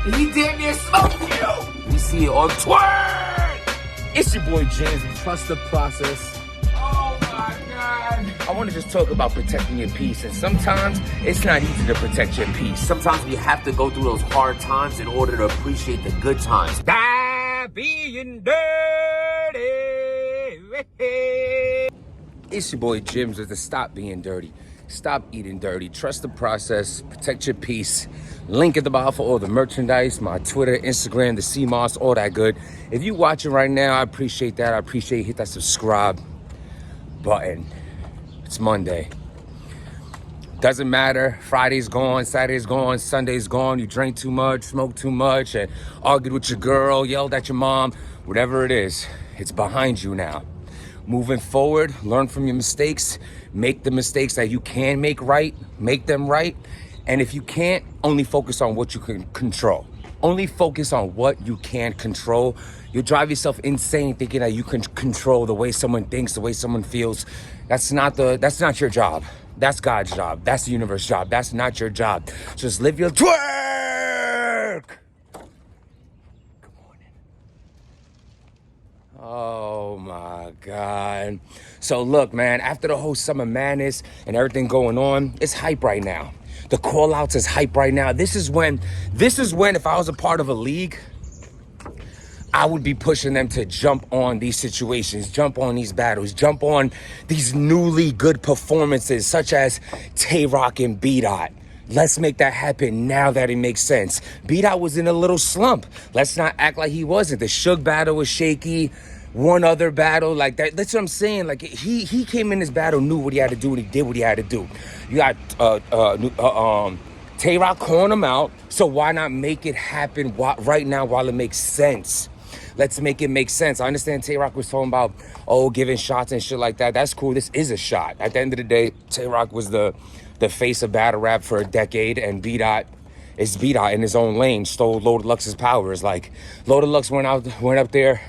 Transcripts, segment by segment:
He damn near smoked you. We see it on Twitter. It's your boy James. Trust the process. Oh my God. I want to just talk about protecting your peace. And sometimes it's not easy to protect your peace. Sometimes we have to go through those hard times in order to appreciate the good times. Stop being dirty. It's your boy Jims with the Stop Being Dirty. Stop eating dirty. Trust the process. Protect your peace. Link at the bottom for all the merchandise, my Twitter, Instagram, the CMOS, all that good. If you're watching right now, I appreciate that. I appreciate you hit that subscribe button. It's Monday. Doesn't matter. Friday's gone, Saturday's gone, Sunday's gone. You drank too much, smoked too much, and argued with your girl, yelled at your mom. Whatever it is, it's behind you now. Moving forward, learn from your mistakes. Make the mistakes that you can make right. Make them right. And if you can't, only focus on what you can control. Only focus on what you can control. You'll drive yourself insane thinking that you can control the way someone thinks, the way someone feels. That's not your job. That's God's job. That's the universe's job. That's not your job. Just live your twerk. Good morning. Oh my God. So look, man, after the whole summer madness and everything going on, it's hype right now. The call outs is hype right now. This is when if I was a part of a league, I would be pushing them to jump on these situations, jump on these battles, jump on these newly good performances such as Tay-Rock and B-Dot. Let's make that happen now that it makes sense. B-Dot was in a little slump. Let's not act like he wasn't. The Suge battle was shaky. One other battle like that. That's what I'm saying. Like he came in this battle, knew what he had to do, and he did what he had to do. You got Tay-Rock calling him out. So why not make it happen right now while it makes sense? Let's make it make sense. I understand Tay-Rock was talking about, giving shots and shit like that. That's cool. This is a shot. At the end of the day, Tay-Rock was the face of battle rap for a decade, and B-Dot is B-Dot in his own lane, stole Loaded Lux's powers. Like, Loaded Lux went up there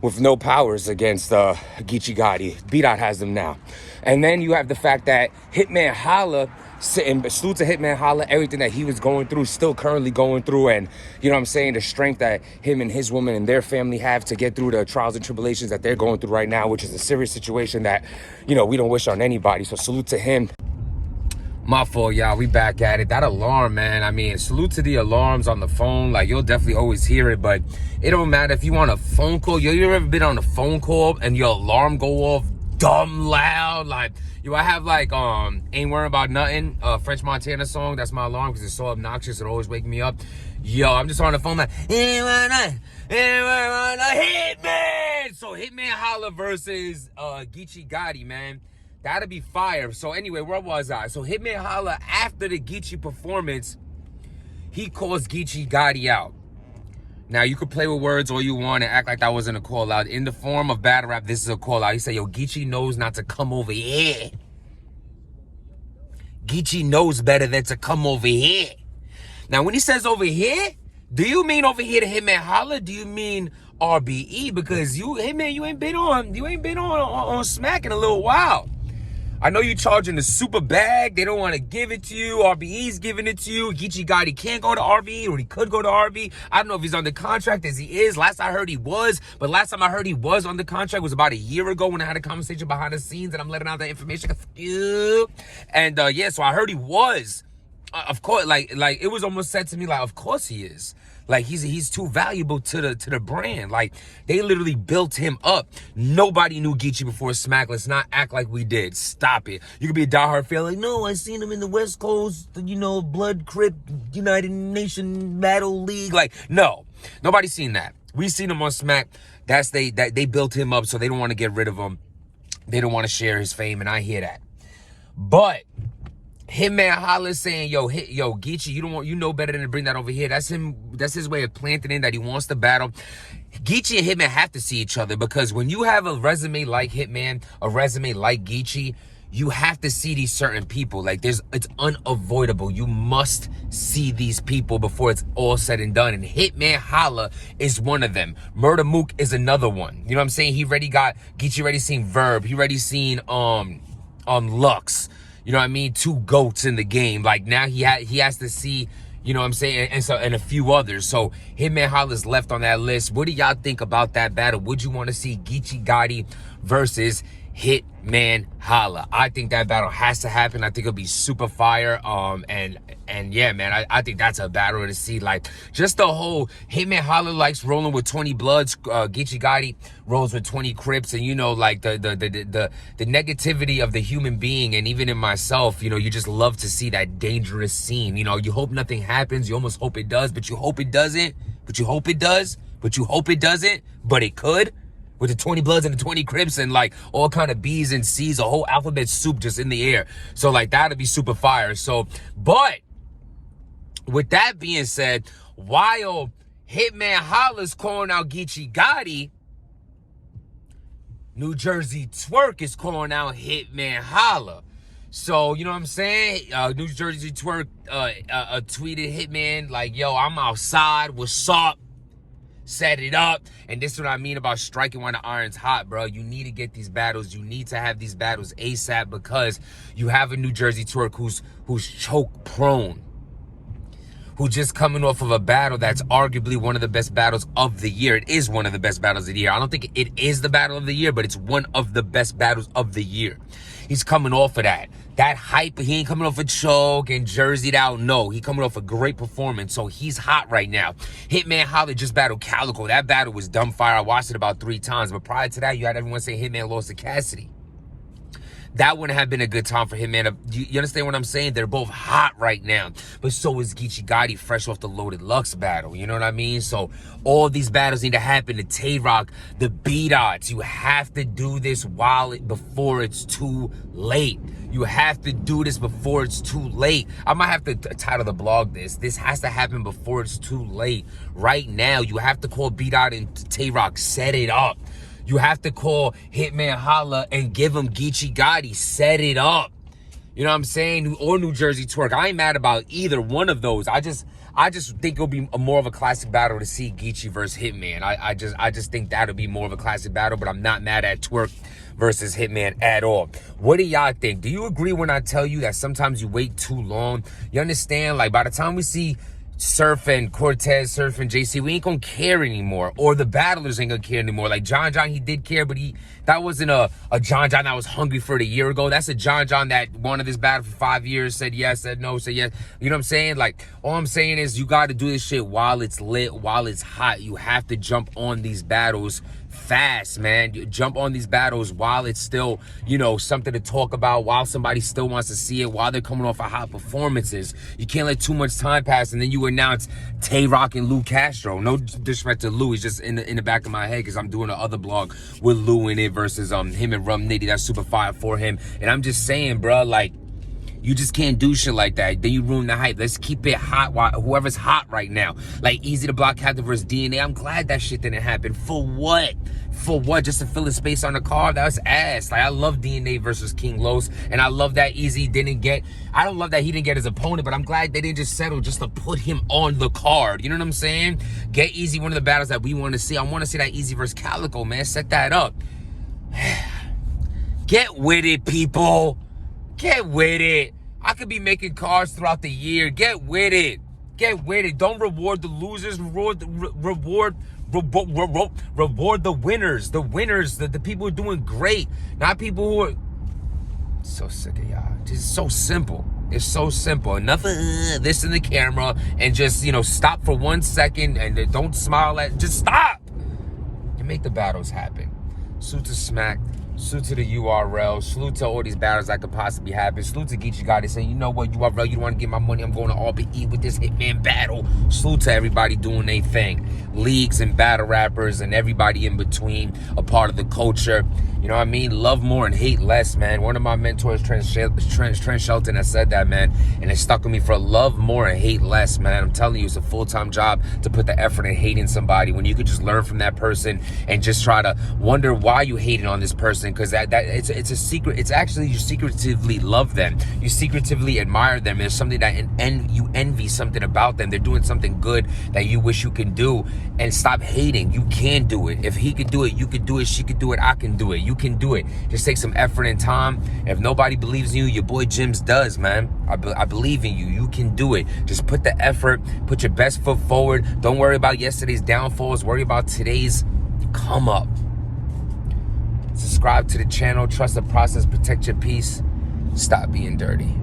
with no powers against Geechee Gotti. B-Dot has them now. And then you have the fact that Hitman Holla, salute to Hitman Holla, everything that he was going through, still currently going through, and you know what I'm saying, the strength that him and his woman and their family have to get through the trials and tribulations that they're going through right now, which is a serious situation that, you know, we don't wish on anybody. So salute to him. My fault, y'all. We back at it. That alarm, man. I mean, salute to the alarms on the phone. Like, you'll definitely always hear it, but it don't matter if you want a phone call. You ever been on a phone call and your alarm go off dumb loud? Like, I have like, Ain't Worrying About Nothing, French Montana song. That's my alarm because it's so obnoxious. It always wake me up. Yo, I'm just on the phone like, Hitman. So Hitman Holla versus Geechee Gotti, man. That'd be fire. So anyway, where was I? So Hitman Holla, after the Geechee performance, he calls Geechee Gotti out. Now, you could play with words all you want and act like that wasn't a call out. In the form of battle rap, this is a call out. He said, yo, Geechee knows not to come over here. Geechee knows better than to come over here. Now, when he says over here, do you mean over here to Hitman Holla? Do you mean RBE? Because you ain't been on Smack in a little while. I know you charging the super bag. They don't want to give it to you. RBE's giving it to you. Geechee Gotti can't go to RBE, or he could go to RBE. I don't know if he's under contract as he is. Last I heard he was. But last time I heard he was under contract was about a year ago when I had a conversation behind the scenes, and I'm letting out that information. And yeah, so I heard he was. Of course, like it was almost said to me, like, of course he is. Like, he's too valuable to the brand. Like, they literally built him up. Nobody knew Geechee before Smack. Let's not act like we did. Stop it. You could be a diehard fan like, no, I seen him in the West Coast, Blood Crip United Nation Battle League. Like, no, nobody's seen that. We seen him on Smack. They built him up, so they don't want to get rid of him. They don't want to share his fame, and I hear that. But Hitman Holla saying, yo, Geechee, you know better than to bring that over here. That's him. That's his way of planting in that he wants to battle. Geechee and Hitman have to see each other, because when you have a resume like Hitman, a resume like Geechee, you have to see these certain people. Like, it's unavoidable. You must see these people before it's all said and done. And Hitman Holla is one of them. Murder Mook is another one. You know what I'm saying? Geechee already seen Verb. He already seen Lux. You know what I mean? Two GOATs in the game. Like, now he has to see, You know what I'm saying? And a few others. So Hitman Holla's left on that list. What do y'all think about that battle? Would you want to see Geechee Gotti versus Hitman Holla? I think that battle has to happen. I think it'll be super fire. And yeah, man, I think that's a battle to see. Like, just the whole Hitman Holla likes rolling with 20 Bloods. Geechee Gotti rolls with 20 Crips. And, you know, like the negativity of the human being, and even in myself, you know, you just love to see that dangerous scene. You know, you hope nothing happens. You almost hope it does, but you hope it doesn't. But you hope it does. But you hope it doesn't. But it could. With the 20 Bloods and the 20 Crips and like all kind of B's and C's, a whole alphabet soup just in the air. So like that'd be super fire. So, but with that being said, while Hitman Holla's calling out Geechee Gotti, New Jersey Twork is calling out Hitman Holla. So, you know what I'm saying? New Jersey Twork tweeted Hitman like, yo, I'm outside. What's up? Set it up. And this is what I mean about striking when the iron's hot, bro. You need to get these battles. You need to have these battles ASAP, because you have a New Jersey Twork who's choke prone, who just coming off of a battle that's arguably one of the best battles of the year. It is one of the best battles of the year. I don't think it is the battle of the year, but it's one of the best battles of the year. He's coming off of that. That hype, he ain't coming off a choke and jerseyed out. No, he coming off a great performance. So he's hot right now. Hitman Holla just battled Calico. That battle was dumb fire. I watched it about 3 times. But prior to that, you had everyone say Hitman lost to Cassidy. That wouldn't have been a good time for Hitman. You understand what I'm saying? They're both hot right now. But so is Geechee Gotti, fresh off the Loaded Lux battle. You know what I mean? So all these battles need to happen. The Tay-Rock, the B-Dots. You have to do this before it's too late. You have to do this before it's too late. I might have to title the blog this. This has to happen before it's too late. Right now, you have to call B-Dot and Tay-Rock. Set it up. You have to call Hitman Holla and give him Geechee Gotti. Set it up. You know what I'm saying? Or New Jersey Twork. I ain't mad about either one of those. I just think it'll be more of a classic battle to see Geechee versus Hitman. I just think that'll be more of a classic battle, but I'm not mad at Twork versus Hitman at all. What do y'all think? Do you agree when I tell you that sometimes you wait too long? You understand? Like, by the time we see Surf and Cortez, Surf and JC, we ain't gonna care anymore. Or the battlers ain't gonna care anymore. Like John, he did care, but that wasn't a John that was hungry for it a year ago. That's a John that wanted this battle for 5 years, said yes, said no, said yes. You know what I'm saying? Like, all I'm saying is you gotta do this shit while it's lit, while it's hot. You have to jump on these battles fast, man. You jump on these battles while it's still, you know, something to talk about, while somebody still wants to see it, while they're coming off of hot performances. You can't let too much time pass and then you announce Tay-Rock and Lou Castro. No disrespect to Lou, he's just in the back of my head because I'm doing the other blog with Lou in it versus him and Rum Nitty. That's super fire for him. And I'm just saying, bro, like, you just can't do shit like that. Then you ruin the hype. Let's keep it hot while whoever's hot right now. Like Easy to Block Captain versus DNA. I'm glad that shit didn't happen. For what? For what? Just to fill the space on the card? That was ass. Like, I love DNA versus King Los, and I love that Easy didn't get, I don't love that he didn't get his opponent, but I'm glad they didn't just settle just to put him on the card. You know what I'm saying? Get Easy one of the battles that we want to see. I want to see that Easy versus Calico, man. Set that up. Get with it, people. Get with it. I could be making cards throughout the year. Get with it. Get with it. Don't reward the losers. Reward the winners. The winners. The people who are doing great. Not people who are... So sick of y'all. It's so simple. It's so simple. Enough of this in the camera and just, you know, stop for 1 second and don't smile at... Just stop. And make the battles happen. Salute to Smack. Salute to the URL. Salute to all these battles that could possibly happen. Salute to Geechee Gotti saying, you know what, URL, you don't want to get my money. I'm going to RBE with this Hitman battle. Salute to everybody doing their thing. Leagues and battle rappers and everybody in between, a part of the culture. You know what I mean? Love more and hate less, man. One of my mentors, Trent Shelton, has said that, man. And it stuck with me for love more and hate less, man. I'm telling you, it's a full-time job to put the effort in hating somebody when you could just learn from that person and just try to wonder why you hated on this person. person, because that it's a secret. It's actually, you secretively love them, you secretively admire them. There's something that you envy something about them. They're doing something good that you wish you can do. And stop hating. You can do it. If he could do it, you could do it. She could do it. I can do it. You can do it. Just take some effort and time. If nobody believes in you, your boy Jims does, man. I believe in you. You can do it. Just put the effort. Put your best foot forward. Don't worry about yesterday's downfalls. Worry about today's come up. Subscribe to the channel. Trust the process. Protect your peace. Stop being dirty.